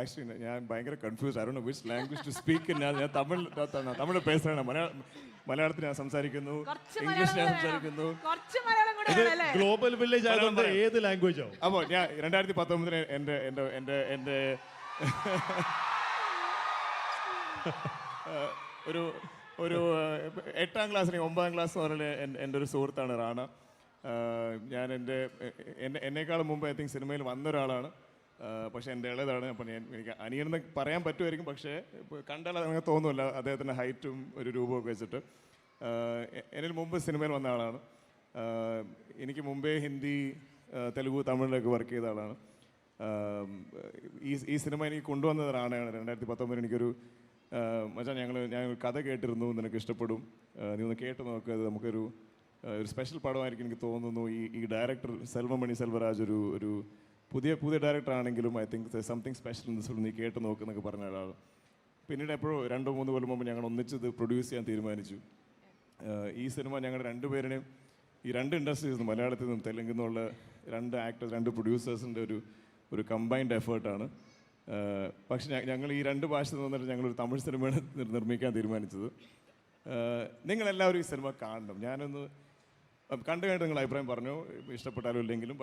Actually ഞാൻ ഭയങ്കര confuse. I don't know which language to speak. ഞാൻ തമിഴ് പേഴ്സണാണ്. മലയാളത്തിൽ ഞാൻ സംസാരിക്കുന്നു, ഇംഗ്ലീഷ് ഞാൻ സംസാരിക്കുന്നു. ഗ്ലോബൽ വില്ലേജ് ആയതുകൊണ്ട് ഏത് ലാംഗ്വേജ് ആവും? അപ്പോൾ ഞാൻ 2019 എൻ്റെ ഒരു 8ാം ക്ലാസ്സിന് 9ാം ക്ലാസ് മുതൽ എൻ്റെ ഒരു സുഹൃത്താണ് റാണ. ഞാൻ എന്നേക്കാളും മുമ്പ് ഐ തിങ്ക് സിനിമയിൽ വന്ന ഒരാളാണ്. പക്ഷേ എൻ്റെ ഇളയതാണ്. അപ്പോൾ എനിക്ക് അനിയനെന്ന് പറയാൻ പറ്റുമായിരിക്കും, പക്ഷേ കണ്ടാൽ അങ്ങനെ തോന്നുന്നില്ല. അദ്ദേഹത്തിൻ്റെ ഹൈറ്റും ഒരു രൂപമൊക്കെ വെച്ചിട്ട്. എന്നിൽ മുമ്പ് സിനിമയിൽ വന്ന ആളാണ്. എനിക്ക് മുമ്പേ ഹിന്ദി, തെലുഗു, തമിഴിലൊക്കെ വർക്ക് ചെയ്ത ആളാണ്. ഈ സിനിമ എനിക്ക് കൊണ്ടുവന്നത് റാണയാണ്. 2019 എനിക്കൊരു മച്ചാൻ ഞാൻ കഥ കേട്ടിരുന്നു, നിനക്ക് ഇഷ്ടപ്പെടും, നീ ഒന്ന് കേട്ട് നോക്കുക, അത് നമുക്കൊരു സ്പെഷ്യൽ പടമായിരിക്കും എനിക്ക് തോന്നുന്നു. ഈ ഡയറക്ടർ സെൽവമണി സെൽവരാജ് ഒരു പുതിയ ഡയറക്ടർ ആണെങ്കിലും I think something special in this film, നീ കേട്ട് നോക്കുന്നൊക്കെ പറഞ്ഞ ഒരാൾ. പിന്നീട് എപ്പോഴും 2-3 കൊല്ലം മുമ്പ് ഞങ്ങൾ ഒന്നിച്ചത് പ്രൊഡ്യൂസ് ചെയ്യാൻ തീരുമാനിച്ചു. ഈ സിനിമ ഞങ്ങളുടെ രണ്ടുപേരുടെയും ഈ 2 ഇൻഡസ്ട്രീസ്, മലയാളത്തിൽ നിന്നും തെലുങ്കിൽ നിന്നുള്ള 2 ആക്ടേഴ്സ്, 2 പ്രൊഡ്യൂസേഴ്സിൻ്റെ ഒരു കമ്പൈൻഡ് എഫേർട്ടാണ്. പക്ഷെ ഞങ്ങൾ ഈ 2 ഭാഷ നിന്നിട്ട് ഞങ്ങളൊരു തമിഴ് സിനിമയാണ് നിർമ്മിക്കാൻ തീരുമാനിച്ചത്. നിങ്ങളെല്ലാവരും ഈ സിനിമ കാണണം. ഞാനൊന്ന് കണ്ടു കഴിഞ്ഞിട്ട് നിങ്ങൾ അഭിപ്രായം പറഞ്ഞു, ഇഷ്ടപ്പെട്ടാലും ഇല്ലെങ്കിലും.